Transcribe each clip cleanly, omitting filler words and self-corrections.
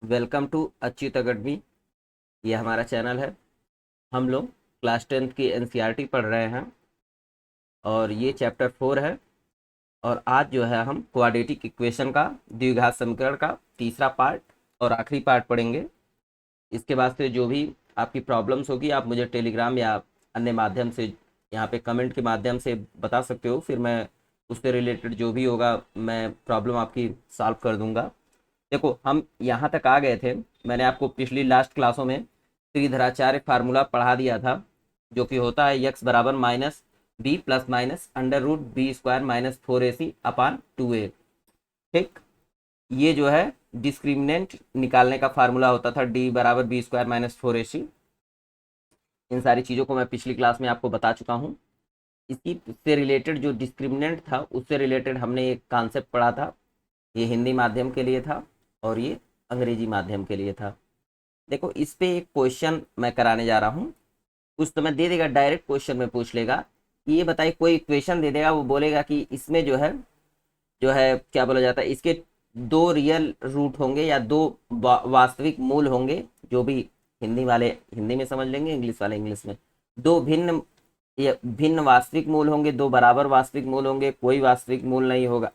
Welcome to Achyut academy. ये हमारा channel है। हम लोग क्लास 10th की एनसीईआरटी पढ़ रहे हैं और ये चैप्टर 4 है। और आज जो है हम क्वाड्रेटिक इक्वेशन का द्विघात समीकरण का तीसरा पार्ट और आखिरी पार्ट पढ़ेंगे। इसके बाद से जो भी आपकी प्रॉब्लम्स होगी आप मुझे टेलीग्राम या अन्य माध्यम से यहाँ पे कमेंट के माध्यम से बता सकते हो, फिर मैं उससे रिलेटेड जो भी होगा मैं प्रॉब्लम आपकी सॉल्व कर दूंगा। देखो हम यहाँ तक आ गए थे। मैंने आपको पिछली लास्ट क्लासों में त्रिधराचार्य फार्मूला पढ़ा दिया था, जो कि होता है यक्स बराबर minus b plus minus under root b square minus 4ac upon 2a। ठीक, ये जो है डिस्क्रिमिनेंट निकालने का फार्मूला होता था, डी बराबर बी स्क्वायर माइनस 4ac। इन सारी चीज़ों को मैं पिछली क्लास में आपको बता चुका हूँ। इसी से रिलेटेड जो डिस्क्रिमिनेंट था उससे रिलेटेड हमने एक कॉन्सेप्ट पढ़ा था। ये हिंदी माध्यम के लिए था और ये अंग्रेजी माध्यम के लिए था। देखो इस पे एक क्वेश्चन मैं कराने जा रहा हूँ। कुछ तो मैं दे देगा, डायरेक्ट क्वेश्चन में पूछ लेगा। ये बताइए, कोई इक्वेशन दे देगा, वो बोलेगा कि इसमें जो है क्या बोला जाता है, इसके दो रियल रूट होंगे या दो वास्तविक मूल होंगे। जो भी हिंदी वाले हिंदी में समझ लेंगे, इंग्लिश वाले इंग्लिश में। दो भिन्न या भिन्न वास्तविक मूल होंगे, दो बराबर वास्तविक मूल होंगे, कोई वास्तविक मूल नहीं होगा।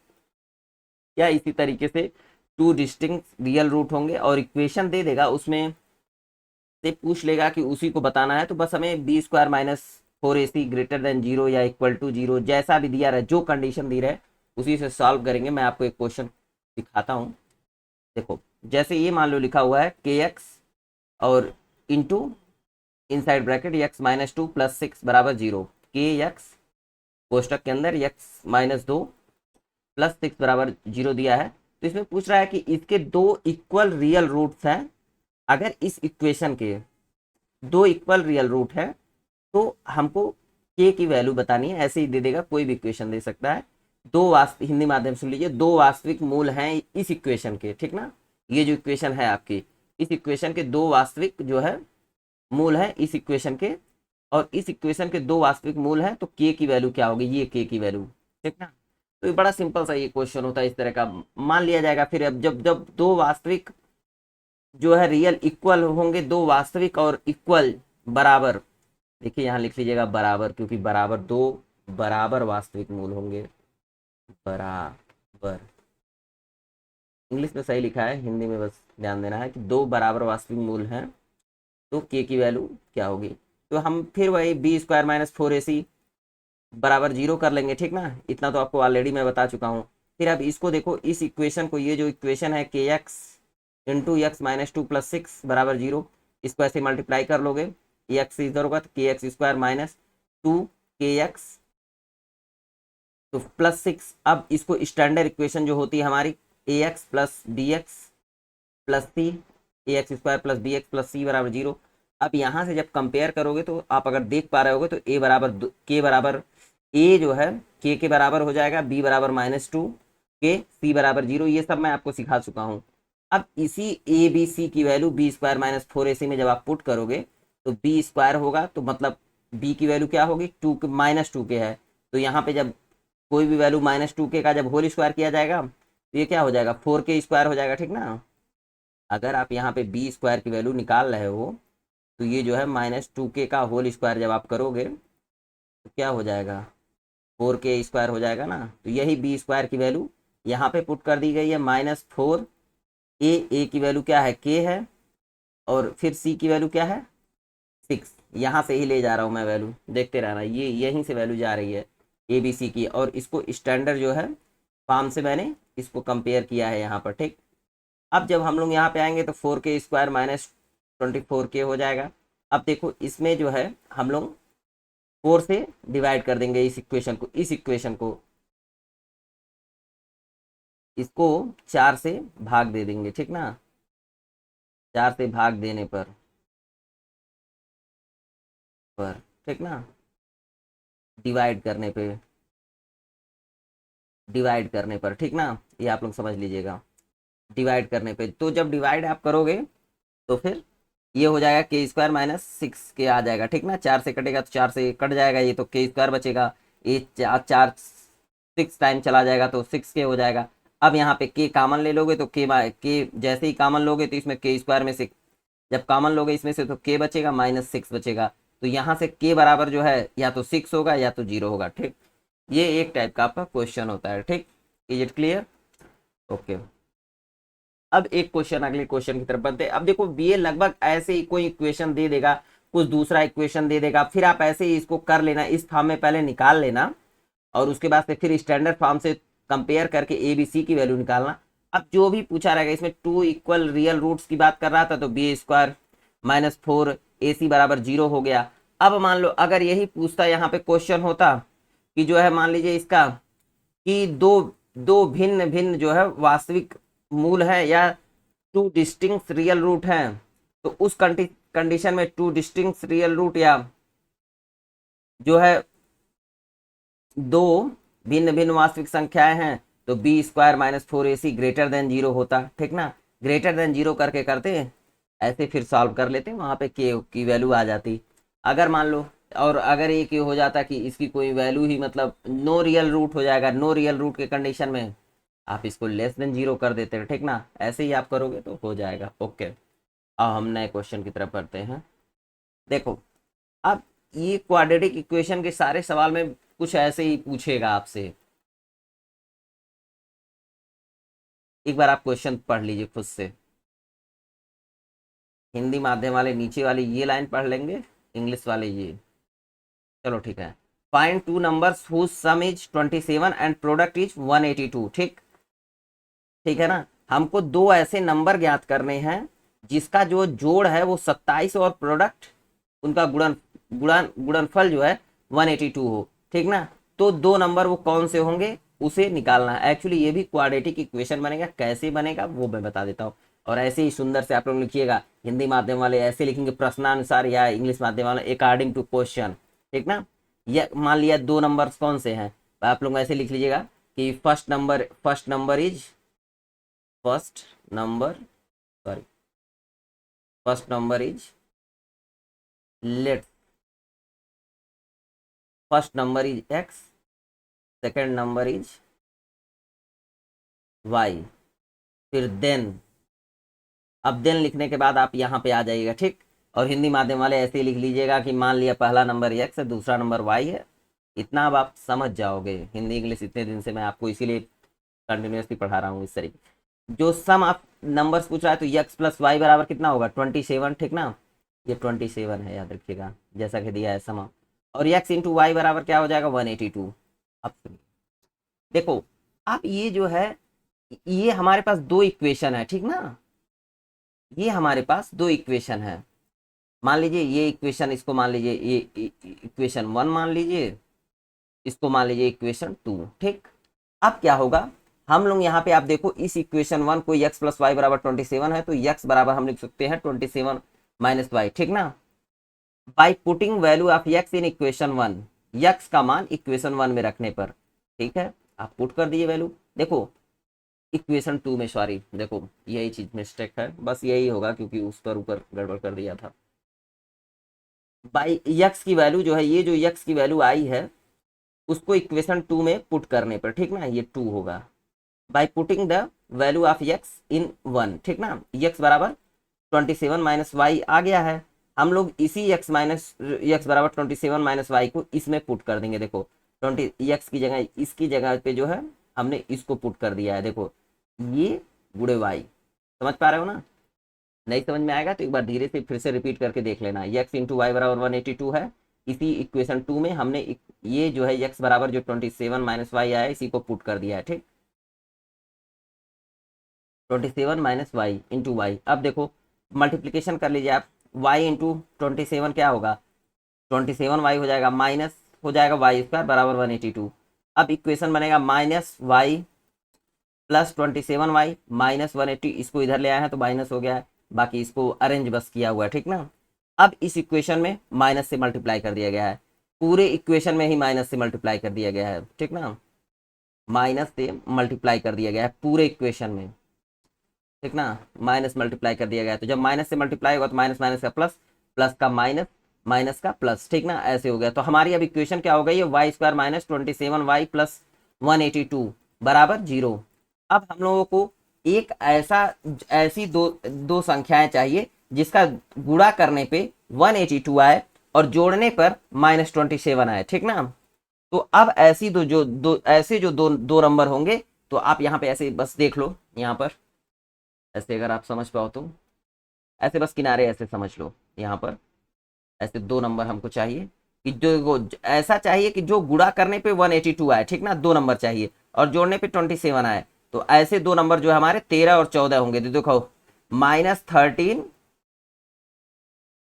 या इसी तरीके से टू डिस्टिंक्ट रियल रूट होंगे और इक्वेशन दे देगा, उसमें से पूछ लेगा कि उसी को बताना है। तो बस हमें b square minus 4ac greater than 0 या इक्वल टू 0 जैसा भी दिया रहे, जो कंडीशन दी रहे उसी से सॉल्व करेंगे। मैं आपको एक क्वेश्चन दिखाता हूँ। देखो जैसे ये मान लो लिखा हुआ है के एक्स और into inside bracket x minus 2 plus 6 बराबर 0। के एक्स कोष्टक के अंदर एक्स माइनस 2 प्लस 6 बराबर 0 दिया है। तो इसमें पूछ रहा है कि इसके दो इक्वल रियल रूट्स हैं। अगर इस इक्वेशन के दो इक्वल रियल रूट है तो हमको के की वैल्यू बतानी है। ऐसे ही दे देगा, कोई भी इक्वेशन दे सकता है। दो वास्तविक, हिंदी माध्यम सुन लीजिए, दो वास्तविक मूल हैं इस इक्वेशन के। ठीक ना, ये जो इक्वेशन है आपकी, इस इक्वेशन के दो वास्तविक जो है मूल है इस इक्वेशन के, और इस इक्वेशन के दो वास्तविक मूल हैं। तो के की वैल्यू क्या होगी, ये के की वैल्यू। ठीक ना, तो ये बड़ा सिंपल सा ये क्वेश्चन होता है, इस तरह का मान लिया जाएगा। फिर अब जब जब दो वास्तविक जो है रियल इक्वल होंगे, दो वास्तविक और इक्वल बराबर, देखिए यहाँ लिख लीजिएगा बराबर, क्योंकि बराबर दो बराबर वास्तविक मूल होंगे। बराबर इंग्लिश में सही लिखा है, हिंदी में बस ध्यान देना है कि दो बराबर वास्तविक मूल हैं तो के की वैल्यू क्या होगी। तो हम फिर वही बी स्क्वायर माइनस 4ac बराबर 0 कर लेंगे। ठीक ना, इतना तो आपको ऑलरेडी मैं बता चुका हूँ। फिर अब इसको देखो, इस इक्वेशन को, ये जो इक्वेशन है के x into x minus 2 plus 6 बराबर 0, इसको ऐसे मल्टीप्लाई कर लोगे, एक्स इधर होगा तो के एक्स स्क्वायर माइनस 2 के एक्स तो प्लस 6। अब इसको स्टैंडर्ड इक्वेशन जो होती है हमारी, A X plus B X plus C, A X square plus B X plus C बराबर 0। अब यहाँ से जब कंपेयर करोगे तो आप अगर देख पा रहे होगे तो ए बराबर के बराबर, ए जो है के बराबर हो जाएगा, बी बराबर -2 के, सी बराबर 0। ये सब मैं आपको सिखा चुका हूँ। अब इसी ए बी सी की value B square minus 4ac में जब आप पुट करोगे तो बी स्क्वायर होगा, तो मतलब बी की वैल्यू क्या होगी, -2 के है। तो यहाँ पे जब कोई भी वैल्यू -2 के का जब होल स्क्वायर किया जाएगा तो ये क्या हो जाएगा, 4k स्क्वायर हो जाएगा। ठीक ना, अगर आप यहाँ पे बी स्क्वायर की वैल्यू निकाल रहे हो तो ये जो है -2k का होल स्क्वायर जब आप करोगे तो क्या हो जाएगा, 4k स्क्वायर हो जाएगा ना। तो यही बी स्क्वायर की वैल्यू यहाँ पे पुट कर दी गई है, -4। ए की वैल्यू क्या है, के है, और फिर सी की वैल्यू क्या है, 6। यहाँ से ही ले जा रहा हूँ मैं वैल्यू, देखते रहना, ये यहीं से वैल्यू जा रही है ए बी सी की। और इसको स्टैंडर्ड जो है फॉर्म से मैंने इसको कंपेयर किया है यहाँ पर। ठीक, अब जब हम लोग यहाँ पे आएंगे तो 4k स्क्वायर माइनस 24k हो जाएगा। अब देखो इसमें जो है हम लोग 4 से डिवाइड कर देंगे इस इक्वेशन को, इसको 4 से भाग दे देंगे। ठीक ना, 4 से भाग देने पर ठीक ना, डिवाइड करने पे, ठीक ना, ये आप लोग समझ लीजिएगा। डिवाइड करने पे, तो जब डिवाइड आप करोगे तो फिर ये हो जाएगा के स्क्वायर माइनस 6 के आ जाएगा। ठीक ना, 4 से कटेगा तो 4 से कट जाएगा, ये तो के स्क्वायर बचेगा। ये 4 6 टाइम चला जाएगा तो 6k हो जाएगा। अब यहाँ पे k कॉमन ले लोगे तो k जैसे ही कॉमन लोगे तो इसमें k स्क्वायर में से जब कॉमन लोगे इसमें से तो k बचेगा, -6 बचेगा। तो यहाँ से k बराबर जो है या तो 6 होगा या तो 0 होगा। ठीक, ये एक टाइप का आपका क्वेश्चन होता है। ठीक, इज इट क्लियर? ओके, अब एक क्वेश्चन अगले क्वेश्चन की तरफ बढ़ते हैं। अब देखो ये लगभग ऐसे ही कोई इक्वेशन दे देगा, कुछ दूसरा इक्वेशन दे देगा, फिर आप ऐसे ही इसको कर लेना, इस फॉर्म में पहले निकाल लेना और उसके बाद से फिर स्टैंडर्ड फॉर्म से कंपेयर करके ए बी सी की वैल्यू निकालना। अब जो भी पूछा रहेगा इसमें 2 इक्वल रियल रूट्स की बात कर रहा था तो बी स्क्वायर -4 ए सी बराबर 0 हो गया। अब मान लो अगर यही पूछता यहाँ पे क्वेश्चन होता कि जो है मान लीजिए इसका कि दो दो भिन्न भिन्न जो है वास्तविक मूल है या 2 डिस्टिंक्ट रियल रूट हैं, तो उस कंडीशन में 2 डिस्टिंक्ट रियल रूट या जो है दो भिन्न भिन्न वास्तविक संख्याएं हैं तो B square -4ac greater than 0 होता। ठीक ना, ग्रेटर देन 0 करके करते ऐसे फिर सॉल्व कर लेते, वहां पे के की वैल्यू आ जाती। अगर मान लो और अगर ये हो जाता कि इसकी कोई वैल्यू ही मतलब नो रियल रूट हो जाएगा, नो रियल रूट के कंडीशन में आप इसको <0 कर देते हैं। ठीक ना, ऐसे ही आप करोगे तो हो जाएगा। ओके, अब हम नए क्वेश्चन की तरफ बढ़ते हैं। देखो अब ये क्वाड्रेटिक इक्वेशन के सारे सवाल में कुछ ऐसे ही पूछेगा आपसे। एक बार आप क्वेश्चन पढ़ लीजिए खुद से। हिंदी माध्यम वाले नीचे वाली ये लाइन पढ़ लेंगे, इंग्लिश वाले ये। चलो ठीक है। Find 2 numbers whose sum is 27 and product is 182। ठीक, ठीक है ना, हमको दो ऐसे नंबर ज्ञात करने हैं जिसका जो जोड़ है वो 27 और प्रोडक्ट उनका गुणनफल जो है 182 हो। ठीक ना, तो दो नंबर वो कौन से होंगे उसे निकालना है। एक्चुअली ये भी क्वाड्रेटिक इक्वेशन बनेगा, कैसे बनेगा वो मैं बता देता हूँ। और ऐसे ही सुंदर से आप लोग लिखिएगा, हिंदी माध्यम वाले ऐसे लिखेंगे प्रश्नानुसार या इंग्लिश माध्यम वाले अकॉर्डिंग टू क्वेश्चन। ठीक ना, ये मान लिया दो नंबर कौन से हैं, आप लोग ऐसे लिख लीजिएगा कि first number is first number is let first number is x, second number is y, फिर देन। अब देन लिखने के बाद आप यहाँ पे आ जाइएगा। ठीक, और हिंदी माध्यम वाले ऐसे ही लिख लीजिएगा कि मान लिया पहला नंबर x है, दूसरा नंबर y है। इतना अब आप समझ जाओगे। हिंदी इंग्लिश इतने दिन से मैं आपको इसीलिए कंटिन्यूसली पढ़ा रहा हूँ इस तरीके। जो सम आप नंबर्स पूछ रहा है तो x प्लस वाई बराबर कितना होगा 27। ठीक ना, ये 27 है, याद रखिएगा जैसा कि दिया है सम। और x इंटू वाई बराबर क्या हो जाएगा 182। अब देखो आप ये जो है ये हमारे पास दो इक्वेशन है। ठीक ना, ये हमारे पास दो इक्वेशन है। मान लीजिए ये इक्वेशन, इसको मान लीजिए ये इक्वेशन 1 मान लीजिए, इसको मान लीजिए इक्वेशन 2। ठीक, अब क्या होगा, हम लोग यहाँ पे आप देखो इस इक्वेशन 1 को x प्लस वाई बराबर 27 है तो x बराबर हम लिख सकते हैं 27 माइनस वाई। ठीक ना, by putting value of x in equation 1, x का मान इक्वेशन 1 में रखने पर। ठीक है, आप पुट कर दीजिए वैल्यू। देखो इक्वेशन 2 में, सॉरी देखो यही चीज मिस्टेक है, बस यही होगा क्योंकि उस पर ऊपर गड़बड़ कर दिया था। बाई x की वैल्यू जो है, ये जो x की वैल्यू आई है उसको इक्वेशन 2 में पुट करने पर। ठीक ना, ये 2 होगा by putting the value of x इन 1। ठीक ना, x बराबर 27 माइनस वाई आ गया है, हम लोग इसी x बराबर 27 माइनस वाई को इसमें पुट कर देंगे। देखो 20 x की जगह इसकी जगह पे जो है हमने इसको पुट कर दिया है। देखो ये गुड़े y, समझ पा रहे हो ना? नहीं समझ में आएगा तो एक बार धीरे से फिर से रिपीट करके देख लेना। x इंटू वाई बराबर 182 है, इसी इक्वेशन 2 में हमने ये जो है x बराबर जो 27 माइनस वाई आया इसी को पुट कर दिया है। ठीक, 27 माइनस वाई इंटू वाई। अब देखो मल्टीप्लीकेशन कर लीजिए आप, y इंटू 27 क्या होगा 27 वाई हो जाएगा, माइनस हो जाएगा वाई स्क्वायर बराबर 182। अब इक्वेशन बनेगा minus y plus 27 y minus 180, इसको इधर ले आए हैं तो माइनस हो गया है, बाकी इसको अरेंज बस किया हुआ है। ठीक ना, अब इस इक्वेशन में माइनस से मल्टीप्लाई कर दिया गया है, पूरे इक्वेशन में ही माइनस से मल्टीप्लाई कर दिया गया है। ठीक ना, माइनस से मल्टीप्लाई कर दिया गया है पूरे इक्वेशन में। ठीक ना, माइनस मल्टीप्लाई कर दिया गया है, तो जब माइनस से मल्टीप्लाई होगा तो माइनस माइनस का प्लस, प्लस का माइनस, माइनस का प्लस। ठीक ना, ऐसे हो गया। तो हमारी अब इक्वेशन क्या हो गई है y square minus 27 y plus 182 बराबर 0। अब हम लोगों को एक ऐसी दो संख्याएं चाहिए जिसका गुणा करने पे 182 आए और जोड़ने पर -27 आए, ठीक ना। तो अब ऐसी दो नंबर होंगे, तो आप यहाँ पे ऐसे बस देख लो, यहाँ पर ऐसे अगर आप समझ पाओ तो ऐसे बस किनारे ऐसे समझ लो, यहाँ पर ऐसे दो नंबर हमको चाहिए कि ऐसा चाहिए कि जो गुणा करने पे 182 आए, ठीक ना, दो नंबर चाहिए और जोड़ने पे 27 आए। तो ऐसे दो नंबर जो है हमारे 13 और 14 होंगे। तो देखो -13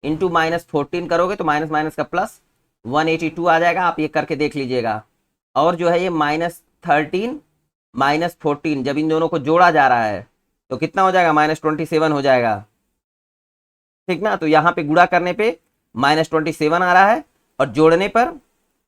इंटू -14 करोगे तो माइनस माइनस का प्लस 182 आ जाएगा। आप ये करके देख लीजिएगा। और जो है ये -13 -14 जब इन दोनों को जोड़ा जा रहा है तो कितना हो जाएगा, -27 हो जाएगा, ठीक ना। तो यहाँ पे गुणा करने पे -27 आ रहा है और जोड़ने पर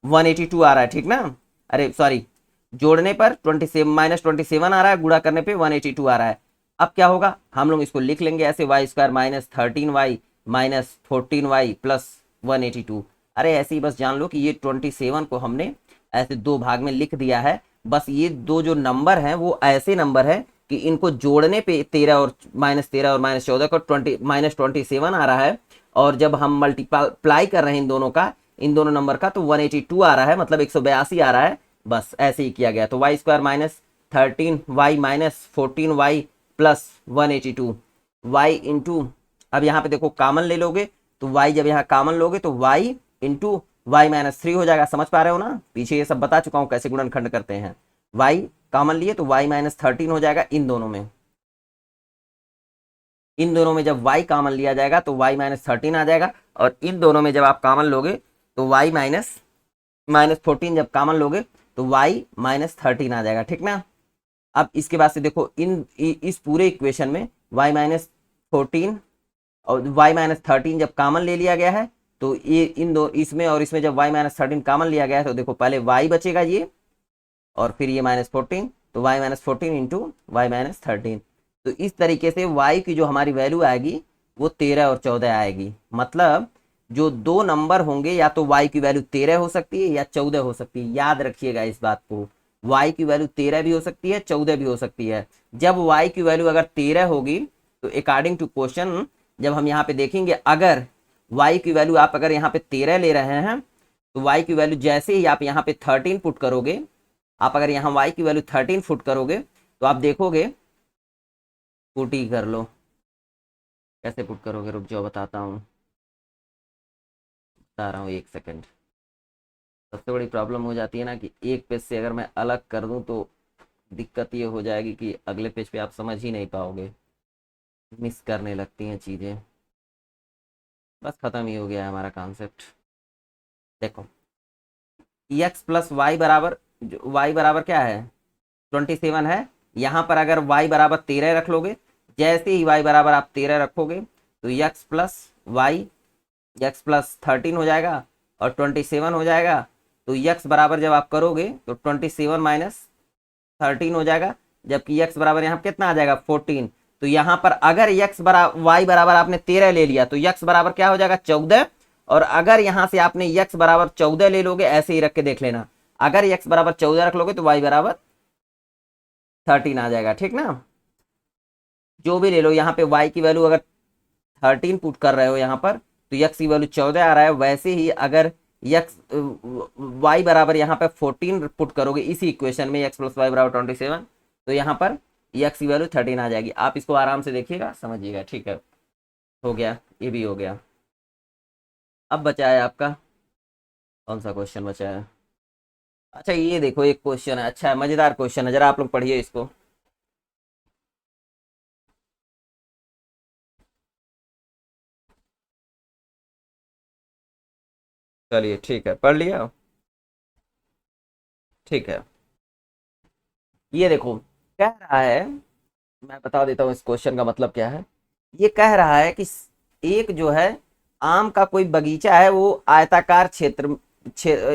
182 आ रहा है, ठीक ना। अरे सॉरी, जोड़ने पर -27 आ रहा है, गुणा करने पे 182 आ रहा है। अब क्या होगा, हम लोग इसको लिख लेंगे ऐसे y² -13y -14y प्लस 182। अरे ऐसे ही बस जान लो कि ये 27 को हमने ऐसे दो भाग में लिख दिया है। बस ये दो जो नंबर हैं वो ऐसे नंबर है कि इनको जोड़ने पे 13 और -14 को -27 आ रहा है, और जब हम मल्टीप्लाई कर रहे हैं इन दोनों नंबर का तो 182 आ रहा है, मतलब 182 आ रहा है। बस ऐसे ही किया गया। तो y² -13y -14y plus 182 y into, अब यहाँ पे देखो कॉमन ले लोगे तो y, जब यहाँ कॉमन लोगे तो y इंटू y -3 हो जाएगा। समझ पा रहे हो ना, पीछे ये सब बता चुका हूँ कैसे गुणनखंड करते हैं। y कॉमन लिए तो y -13 हो जाएगा इन दोनों में। इन दोनों में जब y कॉमन लिया जाएगा तो y -13 आ जाएगा, और इन दोनों में जब आप कॉमन लोगे तो y -14 जब कॉमन लोगे तो y -13 आ जाएगा, ठीक ना। अब इसके बाद से देखो इस पूरे इक्वेशन में y -14 और y -13 जब कॉमन ले लिया गया है तो ये इन दो इसमें और इसमें जब y -13 कॉमन लिया गया है तो देखो पहले y बचेगा ये और फिर ये -14, तो y -14 इंटू y -13। तो इस तरीके से y की जो हमारी वैल्यू आएगी वो 13 और 14 आएगी। मतलब जो दो नंबर होंगे या तो y की वैल्यू 13 हो सकती है या 14 हो सकती है। याद रखिएगा इस बात को, y की वैल्यू 13 भी हो सकती है, 14 भी हो सकती है। जब y की वैल्यू अगर 13 होगी तो अकॉर्डिंग टू क्वेश्चन जब हम यहाँ पे देखेंगे, अगर y की वैल्यू आप अगर यहाँ पे 13 ले रहे हैं तो y की वैल्यू जैसे ही आप यहाँ पे 13 पुट करोगे, आप अगर यहाँ y की वैल्यू 13 पुट करोगे तो आप देखोगे, पुट ही कर लो, कैसे पुट करोगे रुक जाओ बताता हूँ, बता रहा हूँ एक सेकंड। सबसे बड़ी प्रॉब्लम हो जाती है ना कि एक पेज से अगर मैं अलग कर दूँ तो दिक्कत ये हो जाएगी कि अगले पेज पे आप समझ ही नहीं पाओगे, मिस करने लगती हैं चीज़ें। बस ख़त्म ही हो गया है हमारा कॉन्सेप्ट। देखो x प्लस वाई बराबर, y बराबर क्या है 27 है। यहाँ पर अगर y बराबर 13 रख लोगे, जैसे ही y बराबर आप 13 रखोगे तो x plus y x plus 13 हो जाएगा और 27 हो जाएगा। तो x बराबर जब आप करोगे तो 27 माइनस 13 हो जाएगा, जबकि x बराबर यहाँ कितना आ जाएगा 14। तो यहाँ पर अगर y बराबर आपने 13 ले लिया तो x बराबर क्या हो जाएगा 14, और अगर यहाँ से आपने x बराबर 14 ले लोगे, ऐसे ही रख के देख लेना, अगर x बराबर 14 रख लोगे तो y बराबर 13 आ जाएगा, ठीक ना। जो भी ले लो, यहाँ पे y की वैल्यू अगर 13 पुट कर रहे हो यहाँ पर तो x की वैल्यू 14 आ रहा है। वैसे ही अगर y बराबर यहाँ पे 14 पुट करोगे इसी इक्वेशन में x प्लस वाई बराबर 27, तो यहाँ पर x की वैल्यू 13 आ जाएगी। आप इसको आराम से देखिएगा, समझिएगा, ठीक है। हो गया, ये भी हो गया। अब बचा है आपका कौन सा क्वेश्चन बचा है? अच्छा ये देखो एक क्वेश्चन है, अच्छा है, मजेदार क्वेश्चन है, जरा आप लोग पढ़िए इसको। चलिए ठीक है, पढ़ लिया, ठीक है। ये देखो कह रहा है, मैं बता देता हूँ इस क्वेश्चन का मतलब क्या है। ये कह रहा है कि एक जो है आम का कोई बगीचा है, वो आयताकार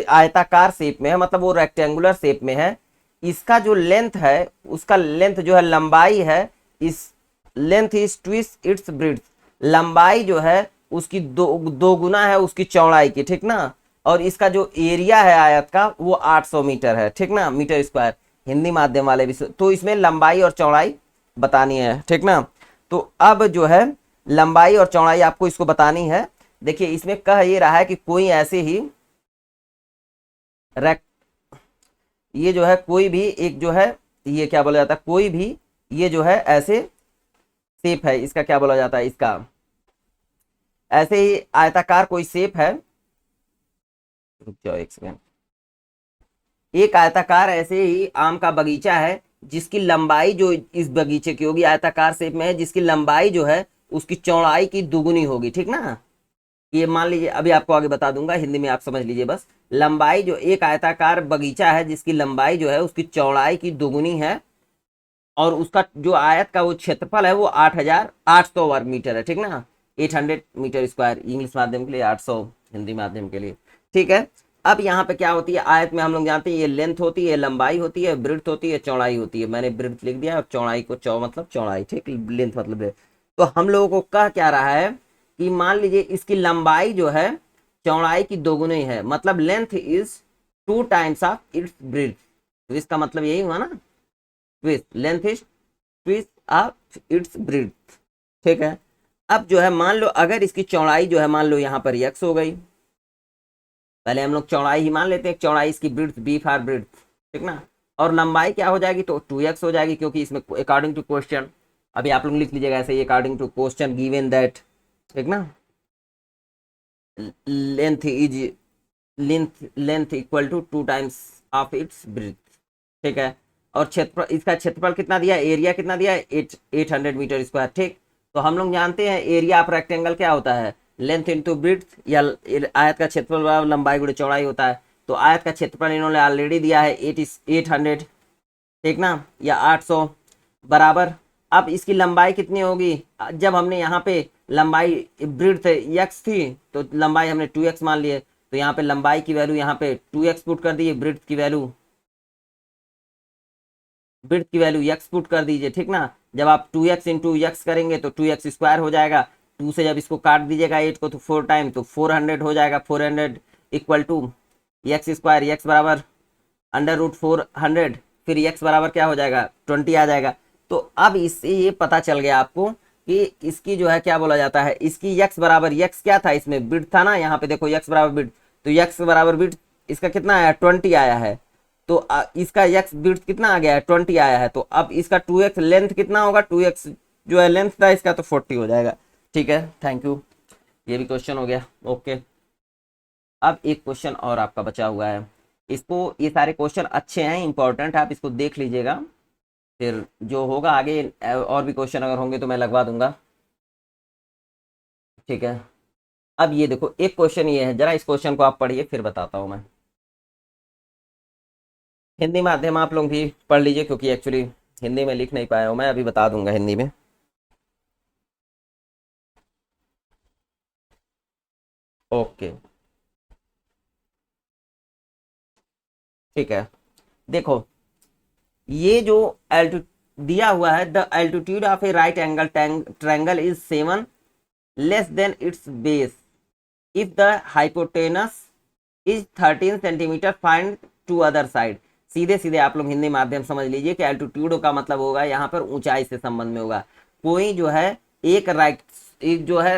आयताकार शेप में है, मतलब वो रेक्टेंगुलर शेप में है। इसका जो लेंथ है, उसका लेंथ जो है लंबाई है, इस लेंथ इज ट्विस इट्स ब्रिड्थ, लंबाई जो है उसकी दो गुना है उसकी चौड़ाई की, ठीक ना। और इसका जो एरिया है आयत का वो 800 मीटर है, ठीक ना, मीटर स्क्वायर। हिंदी माध्यम वाले विषय, तो इसमें लंबाई और चौड़ाई बतानी है, ठीक ना। तो अब जो है लंबाई और चौड़ाई आपको इसको बतानी है। देखिए इसमें कह ये रहा है कि कोई ऐसे ही रेक्ट, ये जो है कोई भी एक जो है, ये क्या बोला जाता है, कोई भी ये जो है ऐसे शेप है, इसका क्या बोला जाता है, इसका ऐसे ही आयताकार कोई शेप है, रुक जाओ एक सेकंड, एक आयताकार ऐसे ही आम का बगीचा है जिसकी लंबाई जो इस बगीचे की होगी, आयताकार शेप में है, जिसकी लंबाई जो है उसकी चौड़ाई की दुगुनी होगी, ठीक ना। ये मान लीजिए, अभी आपको आगे बता दूंगा, हिंदी में आप समझ लीजिए बस। लंबाई जो एक आयताकार बगीचा है जिसकी लंबाई जो है उसकी चौड़ाई की दुगुनी है, और उसका जो आयत का वो क्षेत्रफल है वो 8800 वर्ग मीटर है, ठीक ना। 800 मीटर स्क्वायर इंग्लिश माध्यम के लिए, 800 हिंदी माध्यम के लिए, ठीक है। अब यहाँ पे क्या होती है, आयत में हम लोग जानते हैं ये लेंथ होती है, लंबाई होती है, ब्रेड्थ होती है, चौड़ाई होती है। मैंने ब्रेड्थ लिख दिया और चौड़ाई को मतलब चौड़ाई, ठीक, लेंथ मतलब ब्रेड्थ। तो हम लोगों को कह क्या रहा है कि मान लीजिए इसकी लंबाई जो है चौड़ाई की दोगुनी है, मतलब length is 2 times of its breadth. तो इसका मतलब यही हुआ ना, length is twist of its breadth, ठीक है। अब जो है मान लो अगर इसकी चौड़ाई जो है मान लो यहाँ पर x हो गई, पहले हम लोग चौड़ाई ही मान लेते हैं, चौड़ाई इसकी ब्रेड्थ, बी फॉर ब्रेड्थ, ठीक ना। और लंबाई क्या हो जाएगी, तो 2x हो जाएगी, क्योंकि इसमें अकॉर्डिंग टू क्वेश्चन, अभी आप लोग लिख लीजिएगा ऐसे ही, according to question given that, ठीक ना, length is length equal to 2 times of its breadth, ठीक है। और क्षेत्रफल, इसका क्षेत्रफल कितना दिया है, एरिया कितना दिया है, 800 मीटर स्क्वायर, ठीक। तो हम लोग जानते हैं एरिया ऑफ रेक्टेंगल क्या होता है, लेंथ इंटू ब्रेड्थ, या आयत का क्षेत्रफल लंबाई गुणे चौड़ाई होता है। तो आयत का क्षेत्रफल इन्होंने ऑलरेडी दिया है 800, ठीक ना, या 800 बराबर। अब इसकी लंबाई कितनी होगी, जब हमने यहाँ पे लंबाई ब्रेड्थ x थी तो लंबाई हमने 2x मान लिए, तो यहाँ पे लंबाई की वैल्यू यहाँ पे 2x पुट कर दी, ब्रेड्थ की वैल्यू x पुट कर दीजिए, ठीक ना। जब आप 2x इंटू x करेंगे तो 2x स्क्वायर हो जाएगा, 2 से जब इसको काट दीजिएगा 8 को तो 4 टाइम, तो 400 हो जाएगा, 400 equal to x square, x बराबर अंडर रूट 400, फिर x बराबर क्या हो जाएगा, 20 आ जाएगा। तो अब इससे ये पता चल गया आपको कि इसकी जो है क्या बोला जाता है, इसकी x बराबर, x क्या था इसमें, ब्रेड्थ था ना, यहाँ पे देखो x बराबर ब्रेड्थ, तो x बराबर ब्रेड्थ इसका कितना आया, 20 आया है। तो इसका x ब्रेड्थ कितना आ गया है, 20 आया है। तो अब इसका 2x लेंथ कितना होगा, 2x जो है लेंथ था इसका, तो 40 हो जाएगा, ठीक है। थैंक यू, ये भी क्वेश्चन हो गया, ओके। अब एक क्वेश्चन और आपका बचा हुआ है, इसको, ये सारे क्वेश्चन अच्छे हैं, इंपॉर्टेंट है, आप इसको देख लीजिएगा, फिर जो होगा आगे और भी क्वेश्चन अगर होंगे तो मैं लगवा दूंगा, ठीक है। अब ये देखो एक क्वेश्चन ये है, जरा इस क्वेश्चन को आप पढ़िए फिर बताता हूँ मैं। हिंदी माध्यम आप लोग भी पढ़ लीजिए, क्योंकि एक्चुअली हिंदी में लिख नहीं पाया हूँ मैं, अभी बता दूंगा हिंदी में। ओके, ठीक है। देखो ये जो दिया हुआ है, the altitude of a right angle triangle is 7 less than its base if the hypotenuse is 13 centimeter, find two other side. सीधे सीधे आप लोग हिंदी माध्यम समझ लीजिए कि एल्टीट्यूड का मतलब होगा यहाँ पर ऊंचाई से संबंध में होगा। कोई जो है एक जो है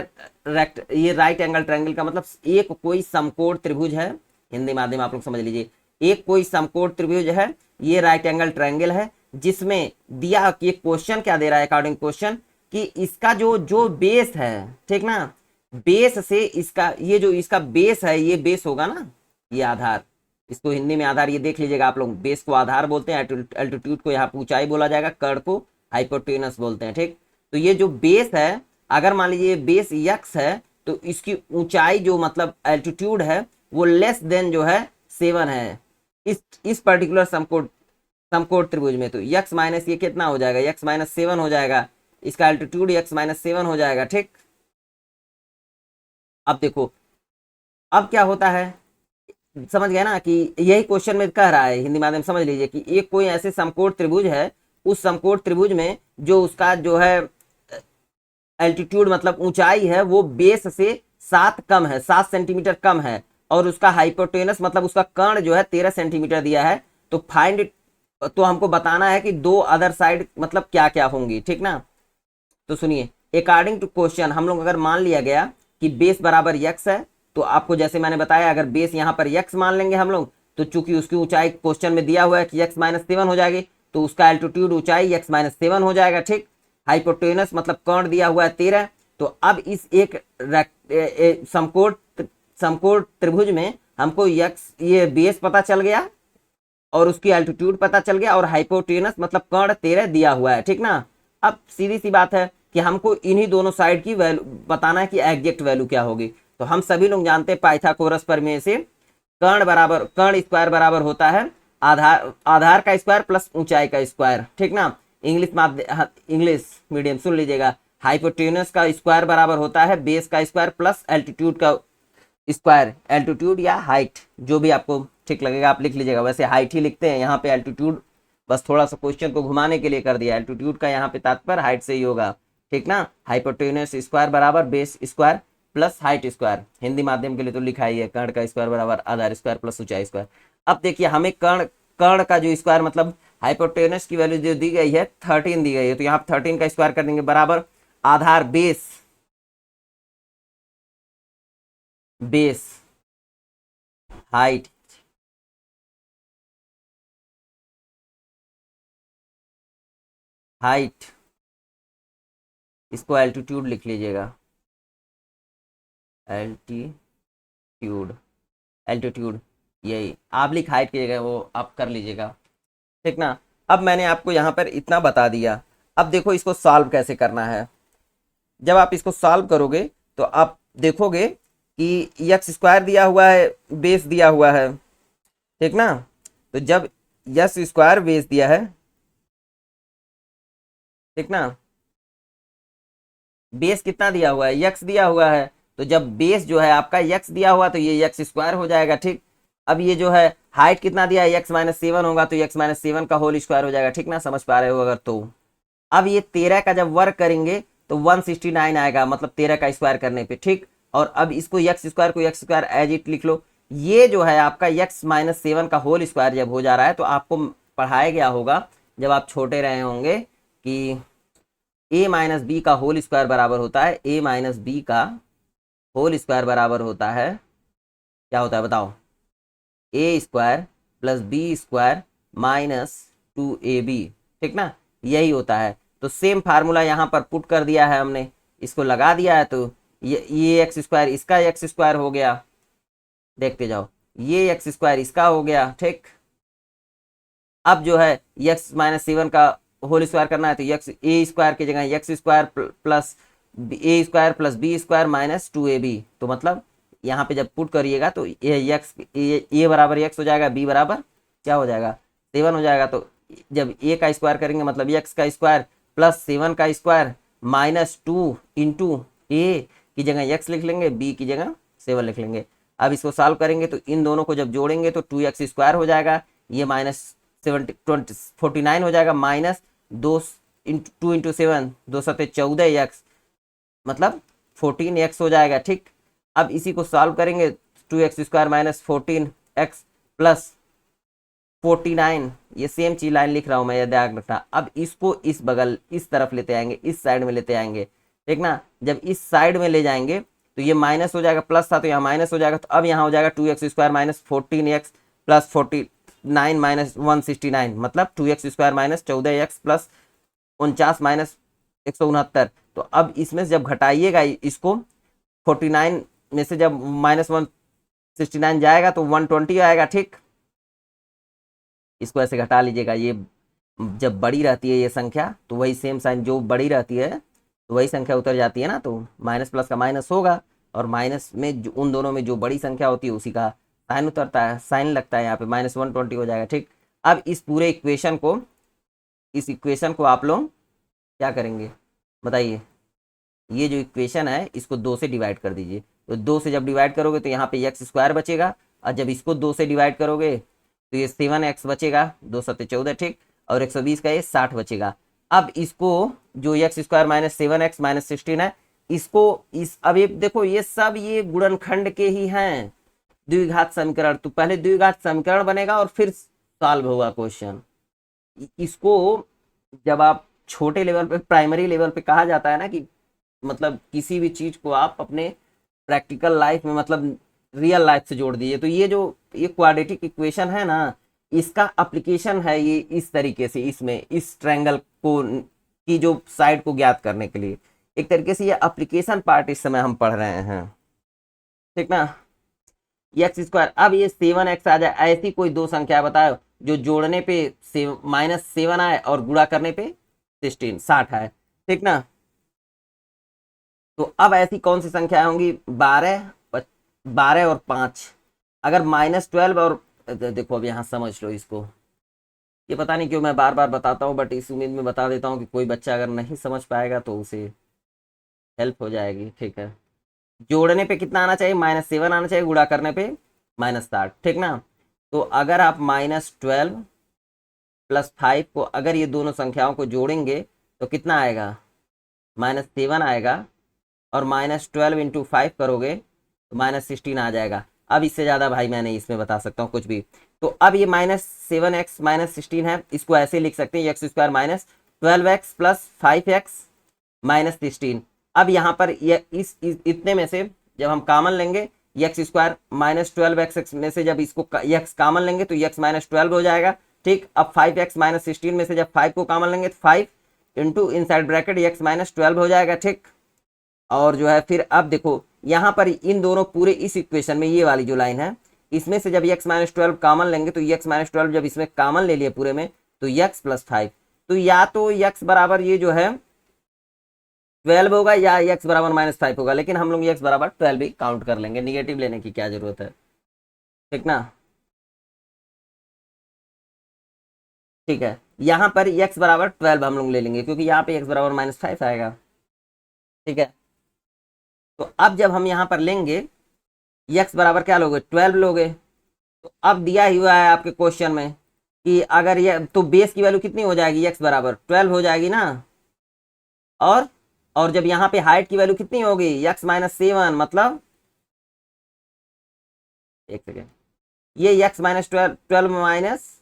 ये राइट एंगल ट्रायंगल का मतलब एक कोई समकोण त्रिभुज है, हिंदी माध्यम आप लोग समझ लीजिए, एक कोई समकोण त्रिभुज है, ये राइट एंगल ट्रायंगल है, जिसमें दिया कि क्वेश्चन क्या दे रहा है, अकॉर्डिंग क्वेश्चन, कि इसका जो बेस है, ठीक ना, बेस से इसका ये जो इसका बेस है, ये बेस होगा ना, ये आधार, इसको हिंदी में आधार ये देख लीजिएगा आप लोग, बेस को आधार बोलते हैं, एल्टीट्यूड को यहाँ ऊंचाई बोला जाएगा, कर्ण को हाइपोटेनस बोलते हैं, ठीक। तो ये जो बेस है, अगर मान लीजिए बेस x है, तो इसकी ऊंचाई जो मतलब एल्टीट्यूड है वो लेस देन जो है 7 है इस पर्टिकुलर समकोण त्रिभुज में। तो x माइनस ये कितना हो जाएगा, x माइनस 7 हो जाएगा, इसका एल्टीट्यूड x माइनस 7 हो जाएगा, ठीक। अब देखो अब क्या होता है, समझ गया ना, कि यही क्वेश्चन में कह रहा है, हिंदी माध्यम समझ लीजिए कि एक कोई ऐसे समकोण त्रिभुज है, उस समकोण त्रिभुज में जो उसका जो है एल्टीट्यूड मतलब ऊंचाई है वो बेस से 7 कम है, 7 सेंटीमीटर कम है, और उसका हाइपोटेनस मतलब उसका कर्ण जो है 13 सेंटीमीटर दिया है। तो फाइंड तो हमको बताना है कि दो अदर साइड मतलब क्या क्या होंगी, ठीक ना। तो सुनिए, अकॉर्डिंग टू क्वेश्चन हम लोग अगर मान लिया गया कि बेस बराबर यक्स है, तो आपको जैसे मैंने बताया अगर बेस यहाँ पर यक्स मान लेंगे हम लोग, तो चूंकि उसकी ऊंचाई क्वेश्चन में दिया हुआ है कि x-7 हो जाएगी, तो उसका एल्टीट्यूड ऊंचाई x-7 हो जाएगा, ठीक। हाइपोटेनस मतलब कर्ण दिया हुआ है 13। तो अब इस एक समकोण समकोण त्रिभुज में हमको यक्स ये बेस पता चल गया और उसकी एल्टीट्यूड पता चल गया और हाइपोटेनस मतलब कर्ण 13 दिया हुआ है, ठीक ना। अब सीधी सी बात है कि हमको इन्हीं दोनों साइड की वैल्यू बताना है कि एग्जैक्ट वैल्यू क्या होगी। तो हम सभी लोग जानते हैं पाइथागोरस प्रमेय से कर्ण स्क्वायर बराबर होता है आधार आधार का स्क्वायर प्लस ऊंचाई का स्क्वायर, ठीक ना। इंग्लिश मीडियम सुन लीजिएगा, हाइपोटेनस का स्क्वायर बराबर होता है बेस का स्क्वायर प्लस एल्टीट्यूड का स्क्वायर। एल्टीट्यूड या हाइट जो भी आपको ठीक लगेगा आप लिख लीजिएगा, वैसे हाइट ही लिखते हैं यहाँ पे, एल्टीट्यूड बस थोड़ा सा क्वेश्चन को घुमाने के लिए कर दिया। एल्टीट्यूड का यहाँ पे तात्पर्य हाइट से ही होगा, ठीक ना। हाइपोटेनस स्क्वायर बराबर base square plus height square, Hindi माध्यम के लिए तो लिखा ही है कर्ण का स्क्वायर बराबर आधार स्क्वायर प्लस ऊंचाई स्क्वायर। अब देखिए हमें कर्ण कर्ण का जो स्क्वायर मतलब हाइपोटेनस की वैल्यू जो दी गई है 13 दी गई है, तो यहाँ 13 का स्क्वायर कर देंगे बराबर आधार बेस बेस हाइट हाइट इसको एल्टीट्यूड लिख लीजिएगा, एल्टीट्यूड एल्टीट्यूड यही आप लिख हाइट कीजिएगा, वो आप कर लीजिएगा, ठीक ना। अब मैंने आपको यहाँ पर इतना बता दिया। अब देखो इसको सॉल्व कैसे करना है। जब आप इसको सॉल्व करोगे तो आप देखोगे कि यक्स स्क्वायर दिया हुआ है, बेस दिया हुआ है, ठीक ना। तो जब यक्स स्क्वायर बेस दिया है, ठीक ना, बेस कितना दिया हुआ है यक्स दिया हुआ है, तो जब बेस जो है आपका यक्स दिया हुआ तो ये यक्स स्क्वायर हो जाएगा, ठीक। अब ये जो है हाइट कितना दिया है x-7 होगा तो x-7 का होल स्क्वायर हो जाएगा, ठीक ना, समझ पा रहे हो अगर तो। अब ये 13 का जब वर्क करेंगे तो 169 आएगा, मतलब 13 का स्क्वायर करने पे, ठीक। और अब इसको यक्स स्क्वायर को यक्स स्क्वायर एज इट लिख लो। ये जो है आपका x-7 का होल स्क्वायर जब हो जा रहा है तो आपको पढ़ाया गया होगा जब आप छोटे रहे होंगे कि a माइनस बी का होल स्क्वायर बराबर होता है, a माइनस बी का होल स्क्वायर बराबर होता है, क्या होता है बताओ, A square plus B square minus 2ab, ठीक ना, यही होता है। तो सेम फार्मूला यहाँ पर पुट कर दिया है हमने, इसको लगा दिया है, तो ये एक्स स्क्वायर इसका एक्स स्क्वायर हो गया, देखते जाओ, ये एक्स स्क्वायर इसका हो गया, ठीक। अब जो है x-7 का होल स्क्वायर करना है तो एक्स ए स्क्वायर की जगह X square plus A square plus B square minus 2ab। तो मतलब यहाँ पे जब पुट करिएगा तो ये एक्स ए बराबर एक्स हो जाएगा, बी बराबर क्या हो जाएगा 7 हो जाएगा। तो जब ए का स्क्वायर करेंगे मतलब एक्स का स्क्वायर प्लस 7 का स्क्वायर माइनस 2 इंटू ए की जगह एक्स लिख लेंगे, बी की जगह 7 लिख लेंगे। अब इसको सॉल्व करेंगे तो इन दोनों को जब जोड़ेंगे तो 2x स्क्वायर हो जाएगा, ये माइनस 49 हो जाएगा, माइनस 2 इंटू 7 2 सत्ते 14x मतलब 14x हो जाएगा, ठीक। अब इसी को सॉल्व करेंगे 2x square minus 14x plus 49, ये सेम चीज लाइन लिख रहा हूं मैं, ये ध्यान रखना। अब इसको इस बगल इस तरफ लेते आएंगे, इस साइड में लेते आएंगे, ठीक ना। जब इस साइड में ले जाएंगे तो ये माइनस हो जाएगा, प्लस था तो यहाँ माइनस हो जाएगा, तो अब यहाँ हो जाएगा 2x square minus 14x plus 49 minus 169 मतलब 2x square minus 14x plus 49 minus 169। तो अब इसमें से जब घटाइएगा इसको 49 में से जब माइनस 169 जाएगा तो 120 आएगा, ठीक। इसको ऐसे घटा लीजिएगा, ये जब बड़ी रहती है ये संख्या तो वही सेम साइन जो बड़ी रहती है तो वही संख्या उतर जाती है ना, तो माइनस प्लस का माइनस होगा और माइनस में उन दोनों में जो बड़ी संख्या होती है उसी का साइन उतरता है, साइन लगता है यहाँ पे, माइनस 120 हो जाएगा, ठीक। अब इस इक्वेशन को आप लोग क्या करेंगे बताइए, ये जो इक्वेशन है इसको 2 से डिवाइड कर दीजिए। तो 2 से जब डिवाइड करोगे तो यहाँ पे एक्स स्क्वायर बचेगा, और जब इसको 2 से डिवाइड करोगे तो ये 7x बचेगा, 2 सत्ते 14, ठीक। और 120 का ये 60 बचेगा। अब इसको जो x square minus 7x minus 16 है, इसको अब ये देखो ये सब ये गुणनखंड के ही हैं, द्विघात समीकरण। तो पहले द्विघात समीकरण बनेगा और फिर सॉल्व होगा क्वेश्चन, इसको जब आप छोटे लेवल पे, प्राइमरी लेवल पे कहा जाता है ना कि मतलब किसी भी चीज को आप अपने प्रैक्टिकल लाइफ में मतलब रियल लाइफ से जोड़ दीजिए, तो ये क्वाड्रेटिक इक्वेशन है ना, इसका एप्लीकेशन है ये इस तरीके से, इसमें इस ट्रायंगल को की जो साइड को ज्ञात करने के लिए एक तरीके से ये एप्लीकेशन पार्ट इस समय हम पढ़ रहे हैं, ठीक ना। एक्स स्क्वायर, अब ये 7x आ जाए, ऐसी कोई दो संख्या बताओ जो जोड़ने पे -7 आए और गुणा करने पे 60 आए, ठीक ना। तो अब ऐसी कौन सी संख्या होंगी, 12 और 5, अगर -12 और देखो अब यहाँ समझ लो इसको, ये पता नहीं क्यों मैं बार बार बताता हूँ, बट इस उम्मीद में बता देता हूँ कि कोई बच्चा अगर नहीं समझ पाएगा तो उसे हेल्प हो जाएगी, ठीक है। जोड़ने पे कितना आना चाहिए, -7 आना चाहिए, गुणा करने पे -60, ठीक ना। तो अगर आप -12 + 5 को, अगर ये दोनों संख्याओं को जोड़ेंगे तो कितना आएगा, -7 आएगा, और -12 × 5 करोगे तो -16 आ जाएगा। अब इससे ज़्यादा भाई मैं नहीं इसमें बता सकता हूँ कुछ भी। तो अब ये -7x -16 है, इसको ऐसे लिख सकते हैं, x² -12x + 5x -16। अब यहाँ पर ये इतने में से जब हम कॉमन लेंगे, x² -12x में से जब इसको x कॉमन लेंगे तो x -12 हो जाएगा, ठीक। अब 5x -16 में से जब 5 को कॉमन लेंगे तो 5 इंटू इनसाइड ब्रैकेट x -12 हो जाएगा, ठीक। और जो है फिर अब देखो यहाँ पर इन दोनों पूरे इस इक्वेशन में ये वाली जो लाइन है, इसमें से जब x -12 कॉमन लेंगे तो x -12 जब इसमें कॉमन ले लिए पूरे में तो x + 5, तो या तो x बराबर ये जो है 12 होगा या x बराबर -5 होगा, लेकिन हम लोग x बराबर 12 भी काउंट कर लेंगे, निगेटिव लेने की क्या जरूरत है, ठीक ना। ठीक है, यहाँ पर x बराबर 12 हम लोग ले लेंगे क्योंकि यहाँ पे x बराबर -5 आएगा, ठीक है। तो अब जब हम यहाँ पर लेंगे x बराबर क्या लोगे, 12 लोगे। तो अब दिया हुआ है आपके क्वेश्चन में कि अगर ये, तो बेस की वैल्यू कितनी हो जाएगी, x बराबर 12 हो जाएगी ना। और और जब यहाँ पे हाइट की वैल्यू कितनी होगी, x -7, मतलब एक सेकेंड, ये x -12 माइनस,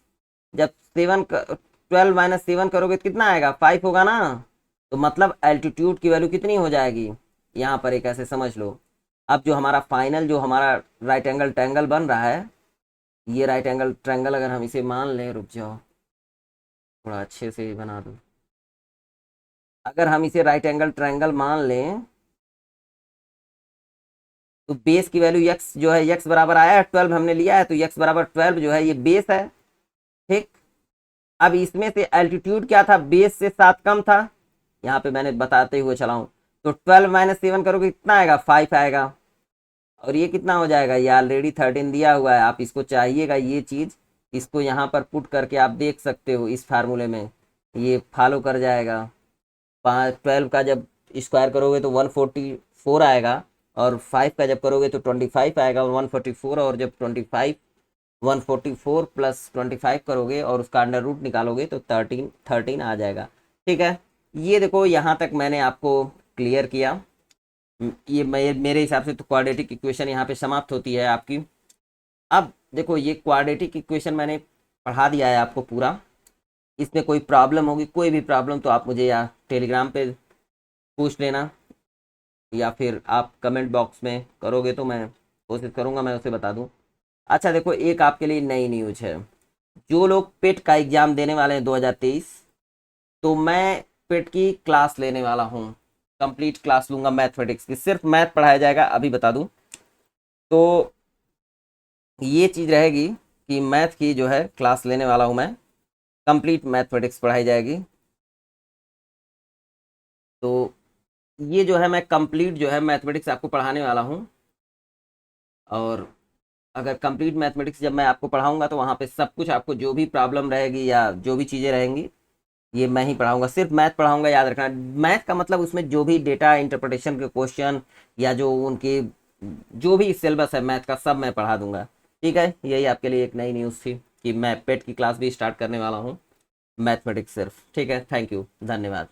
जब 12 - 7 करोगे तो कितना आएगा, 5 होगा ना। तो मतलब एल्टीट्यूड की वैल्यू कितनी हो जाएगी, यहाँ पर एक ऐसे समझ लो। अब जो हमारा फाइनल जो हमारा राइट एंगल ट्रायंगल बन रहा है, ये राइट एंगल ट्रायंगल अगर हम इसे मान लें, रुक जाओ थोड़ा अच्छे से बना दूं, अगर हम इसे राइट एंगल ट्रायंगल मान लें तो बेस की वैल्यू x जो है, x बराबर आया है 12 हमने लिया है, तो x बराबर 12 जो है ये बेस है, ठीक। अब इसमें से एल्टीट्यूड क्या था, बेस से 7 कम था, यहाँ पे मैंने बताते हुए चला हूँ। तो 12 - 7 करोगे कितना आएगा, 5 आएगा। और ये कितना हो जाएगा, ये ऑलरेडी 13 दिया हुआ है, आप इसको चाहिएगा ये चीज़, इसको यहाँ पर पुट करके आप देख सकते हो इस फार्मूले में, ये फॉलो कर जाएगा। 12 का जब स्क्वायर करोगे तो 144 आएगा, और 5 का जब करोगे तो 25 आएगा, और 144, और जब 144 + 25 करोगे और उसका अंडर रूट निकालोगे तो 13 आ जाएगा, ठीक है। ये देखो यहाँ तक मैंने आपको क्लियर किया। ये मेरे हिसाब से तो क्वाड्रेटिक इक्वेशन यहाँ पे समाप्त होती है आपकी। अब देखो ये क्वाड्रेटिक इक्वेशन मैंने पढ़ा दिया है आपको पूरा, इसमें कोई प्रॉब्लम होगी, कोई भी प्रॉब्लम तो आप मुझे या टेलीग्राम पे पूछ लेना, या फिर आप कमेंट बॉक्स में करोगे तो मैं कोशिश करूँगा मैं उसे बता दूँ। अच्छा देखो एक आपके लिए नई न्यूज है, जो लोग पेट का एग्ज़ाम देने वाले हैं 2023, तो मैं पेट की क्लास लेने वाला हूँ, कंप्लीट क्लास लूँगा मैथमेटिक्स की, सिर्फ मैथ पढ़ाया जाएगा, अभी बता दूँ। तो ये चीज़ रहेगी कि मैथ की जो है क्लास लेने वाला हूँ मैं, कंप्लीट मैथमेटिक्स पढ़ाई जाएगी। तो ये जो है मैं कंप्लीट जो है मैथमेटिक्स आपको पढ़ाने वाला हूँ, और अगर कंप्लीट मैथमेटिक्स जब मैं आपको पढ़ाऊँगा तो वहाँ पे सब कुछ आपको जो भी प्रॉब्लम रहेगी या जो भी चीज़ें रहेंगी ये मैं ही पढ़ाऊँगा, सिर्फ मैथ पढ़ाऊँगा, याद रखना। मैथ का मतलब उसमें जो भी डेटा इंटरप्रिटेशन के क्वेश्चन या जो उनके जो भी सिलेबस है मैथ का सब मैं पढ़ा दूंगा, ठीक है। यही आपके लिए एक नई न्यूज़ थी कि मैं पेट की क्लास भी स्टार्ट करने वाला हूँ, मैथमेटिक्स सिर्फ, ठीक है। थैंक यू, धन्यवाद।